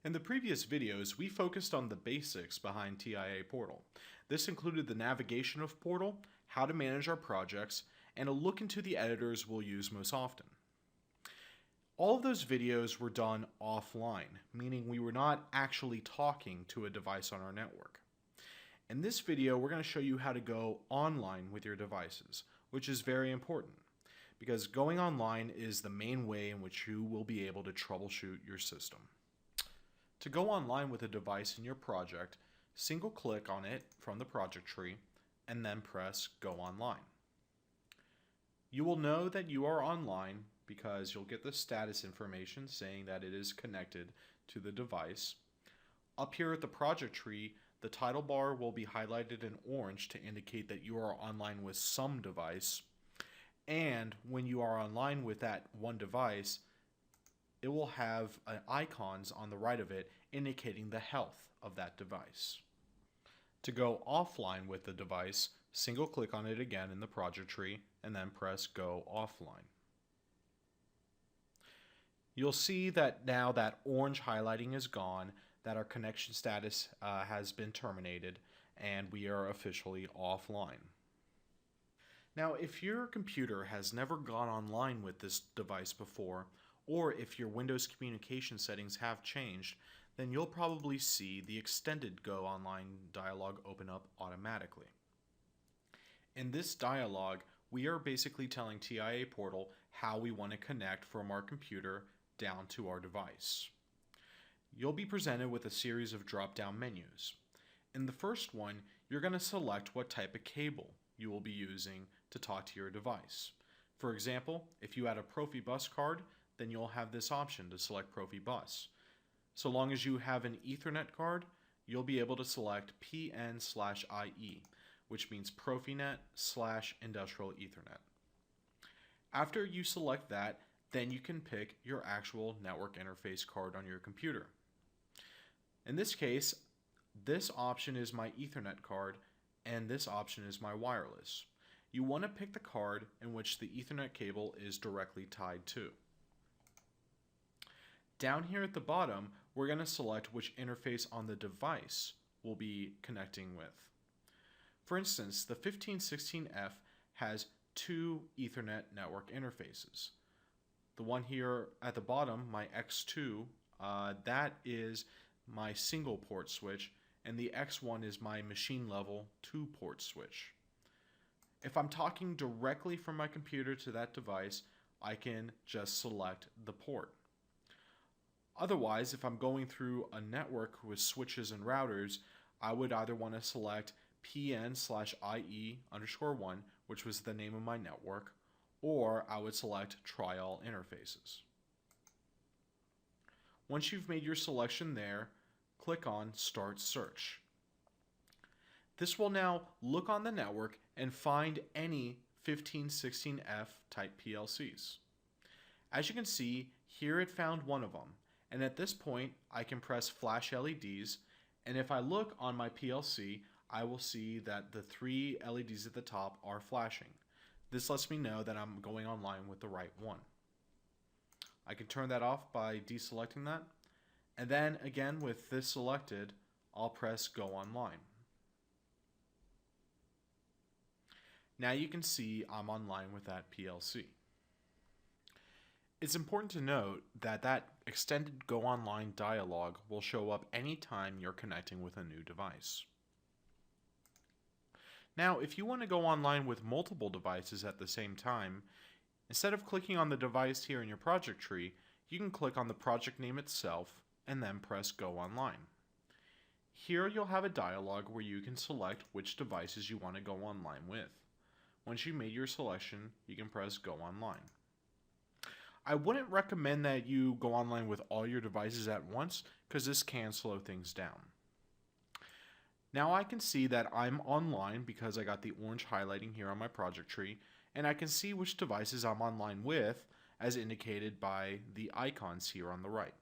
In the previous videos, we focused on the basics behind TIA Portal. This included the navigation of Portal, how to manage our projects, and a look into the editors we'll use most often. All of those videos were done offline, meaning we were not actually talking to a device on our network. In this video, we're going to show you how to go online with your devices, which is very important, because going online is the main way in which you will be able to troubleshoot your system. To go online with a device in your project, single click on it from the project tree and then press Go Online. You will know that you are online because you'll get the status information saying that it is connected to the device. Up here at the project tree, the title bar will be highlighted in orange to indicate that you are online with some device. And when you are online with that one device, it will have icons on the right of it indicating the health of that device. To go offline with the device, single click on it again in the project tree and then press Go Offline. You'll see that now that orange highlighting is gone, that our connection status has been terminated, and we are officially offline. Now, if your computer has never gone online with this device before, or if your Windows communication settings have changed, then you'll probably see the extended Go Online dialog open up automatically. In this dialog, we are basically telling TIA Portal how we want to connect from our computer down to our device. You'll be presented with a series of drop-down menus. In the first one, you're going to select what type of cable you will be using to talk to your device. For example, if you add a Profibus card, then you'll have this option to select Profibus. So long as you have an Ethernet card, you'll be able to select PN/IE, which means Profinet/Industrial Ethernet. After you select that, then you can pick your actual network interface card on your computer. In this case, this option is my Ethernet card, and this option is my wireless. You want to pick the card in which the Ethernet cable is directly tied to. Down here at the bottom, we're going to select which interface on the device we'll be connecting with. For instance, the 1516F has two Ethernet network interfaces. The one here at the bottom, my X2, that is my single port switch, and the X1 is my machine level 2-port switch. If I'm talking directly from my computer to that device, I can just select the port. Otherwise, if I'm going through a network with switches and routers, I would either want to select PN/IE_1, which was the name of my network, or I would select Try All Interfaces. Once you've made your selection there, click on Start Search. This will now look on the network and find any 1516F type PLCs. As you can see, here it found one of them, and at this point I can press flash LEDs, and if I look on my PLC, I will see that the 3 LEDs at the top are flashing. This lets me know that I'm going online with the right one. I can turn that off by deselecting that, and then again with this selected, I'll press Go Online. Now you can see I'm online with that PLC. It's important to note that that extended Go Online dialog will show up anytime you're connecting with a new device. Now, if you want to go online with multiple devices at the same time, instead of clicking on the device here in your project tree, you can click on the project name itself and then press Go Online. Here you'll have a dialog where you can select which devices you want to go online with. Once you made your selection, you can press Go Online. I wouldn't recommend that you go online with all your devices at once because this can slow things down. Now I can see that I'm online because I got the orange highlighting here on my project tree, and I can see which devices I'm online with as indicated by the icons here on the right.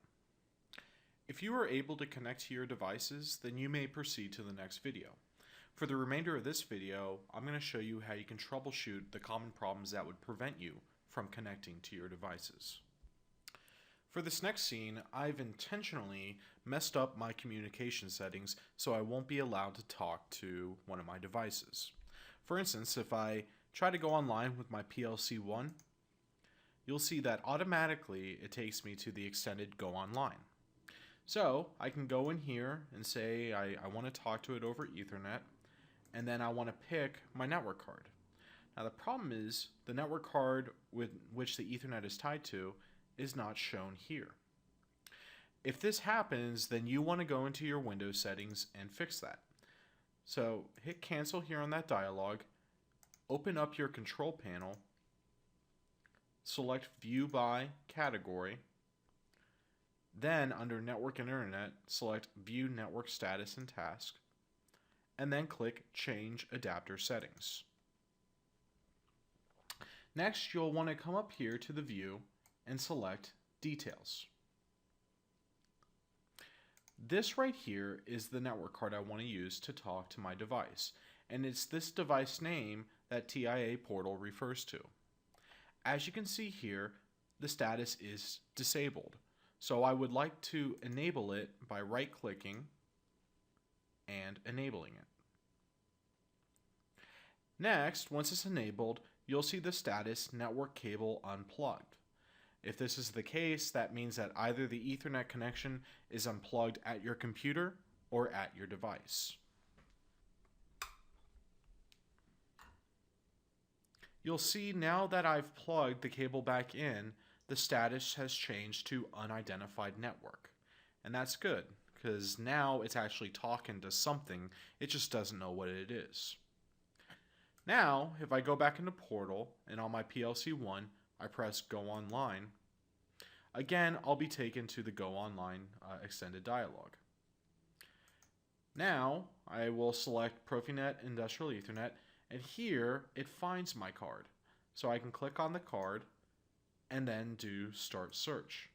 If you are able to connect to your devices, then you may proceed to the next video. For the remainder of this video, I'm going to show you how you can troubleshoot the common problems that would prevent you from connecting to your devices. For this next scene, I've intentionally messed up my communication settings so I won't be allowed to talk to one of my devices. For instance, if I try to go online with my PLC-1, you'll see that automatically it takes me to the extended Go Online. So I can go in here and say I want to talk to it over Ethernet, and then I want to pick my network card. Now the problem is the network card with which the Ethernet is tied to is not shown here. If this happens, then you want to go into your Windows settings and fix that. So hit cancel here on that dialog, open up your control panel, select view by category, then under network and internet, select view network status and task, and then click change adapter settings. Next, you'll want to come up here to the view and select details. This right here is the network card I want to use to talk to my device, and it's this device name that TIA Portal refers to. As you can see here, the status is disabled, so I would like to enable it by right-clicking and enabling it. Next, once it's enabled, you'll see the status network cable unplugged. If this is the case, that means that either the Ethernet connection is unplugged at your computer or at your device. You'll see now that I've plugged the cable back in, the status has changed to unidentified network. And that's good, because now it's actually talking to something, it just doesn't know what it is. Now, if I go back into Portal and on my PLC-1, I press Go Online, again, I'll be taken to the Go Online extended dialog. Now, I will select Profinet Industrial Ethernet, and here it finds my card. So I can click on the card and then do Start Search.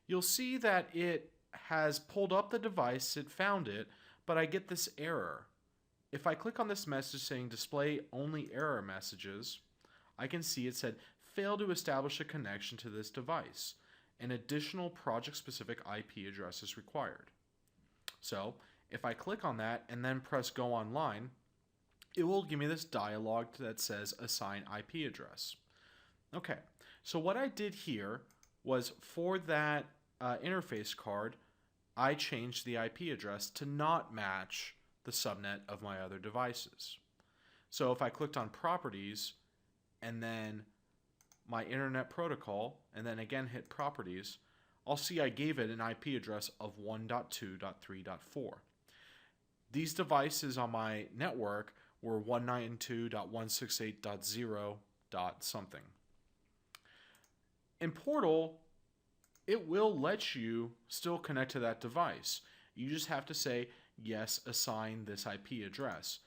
You'll see that it has pulled up the device, it found it, but I get this error. If I click on this message saying display only error messages, I can see it said fail to establish a connection to this device. An additional project-specific IP address is required. So if I click on that and then press Go Online, it will give me this dialog that says assign IP address. Okay, so what I did here was for that interface card, I changed the IP address to not match the subnet of my other devices. So if I clicked on Properties and then my Internet Protocol and then again hit Properties, I'll see I gave it an IP address of 1.2.3.4. These devices on my network were 192.168.0. something. In Portal, it will let you still connect to that device. You just have to say, yes, assign this IP address.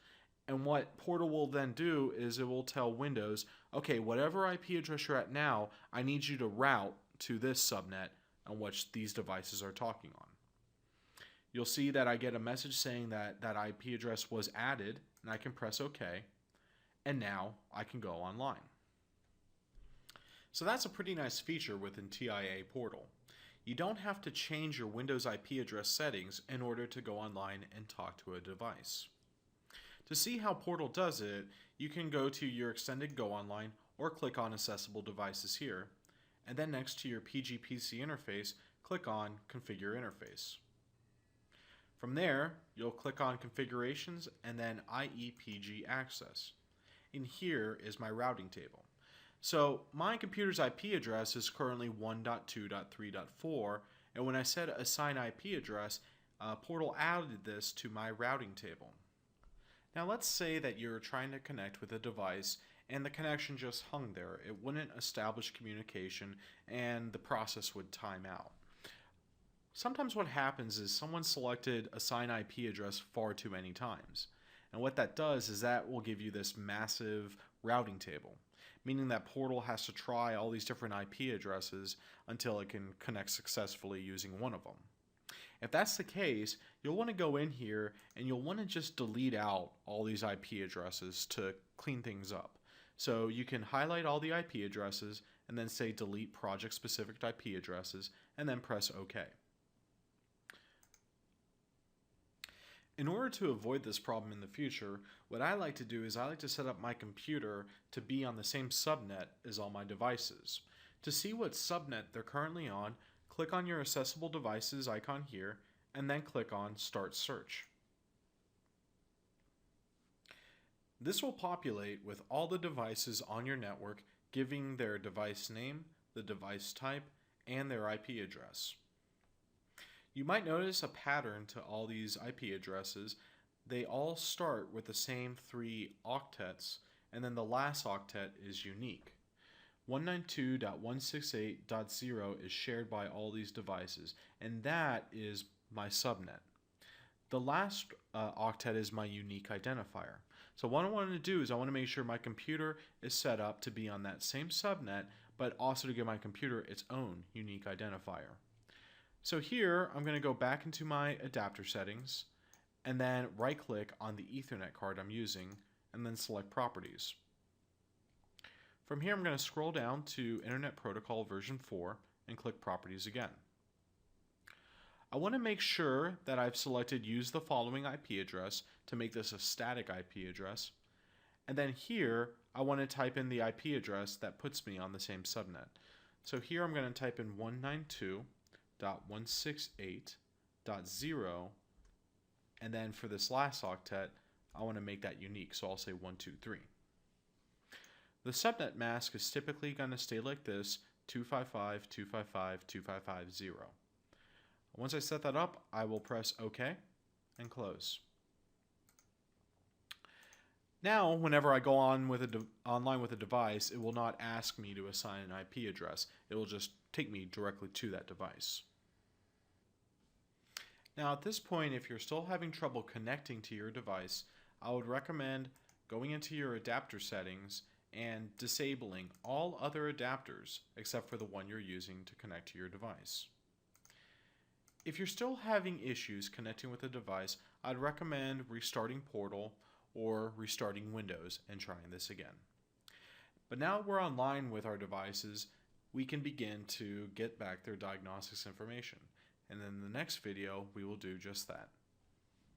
And what Portal will then do is it will tell Windows, okay, whatever IP address you're at now, I need you to route to this subnet on which these devices are talking on. You'll see that I get a message saying that that IP address was added, and I can press OK, and now I can go online. So that's a pretty nice feature within TIA Portal. You don't have to change your Windows IP address settings in order to go online and talk to a device. To see how Portal does it, you can go to your extended Go Online or click on Accessible Devices here, and then next to your PGPC interface, click on Configure Interface. From there, you'll click on Configurations and then IEPG Access. In here is my routing table. So my computer's IP address is currently 1.2.3.4, and when I said assign IP address, Portal added this to my routing table. Now let's say that you're trying to connect with a device and the connection just hung there. It wouldn't establish communication and the process would time out. Sometimes what happens is someone selected assign IP address far too many times. And what that does is that will give you this massive routing table, meaning that Portal has to try all these different IP addresses until it can connect successfully using one of them. If that's the case, you'll want to go in here and you'll want to just delete out all these IP addresses to clean things up. So you can highlight all the IP addresses and then say delete project specific IP addresses and then press OK. In order to avoid this problem in the future, what I like to do is I like to set up my computer to be on the same subnet as all my devices. To see what subnet they're currently on, click on your Accessible Devices icon here and then click on Start Search. This will populate with all the devices on your network, giving their device name, the device type, and their IP address. You might notice a pattern to all these IP addresses. They all start with the same 3 octets, and then the last octet is unique. 192.168.0 is shared by all these devices, and that is my subnet. The last octet is my unique identifier. So what I want to do is I want to make sure my computer is set up to be on that same subnet, but also to give my computer its own unique identifier. So here I'm going to go back into my adapter settings and then right click on the Ethernet card I'm using and then select Properties. From here I'm going to scroll down to Internet Protocol version 4 and click Properties again. I want to make sure that I've selected Use the following IP address to make this a static IP address, and then here I want to type in the IP address that puts me on the same subnet. So here I'm going to type in 192.168.0, and then for this last octet I want to make that unique, so I'll say 123. The subnet mask is typically going to stay like this, 255.255.255.0. Once I set that up, I will press OK and close. Now, whenever I go on with online with a device, it will not ask me to assign an IP address. It will just take me directly to that device. Now, at this point, if you're still having trouble connecting to your device, I would recommend going into your adapter settings and disabling all other adapters except for the one you're using to connect to your device. If you're still having issues connecting with a device, I'd recommend restarting Portal or restarting Windows and trying this again. But now we're online with our devices, we can begin to get back their diagnostics information. And in the next video, we will do just that.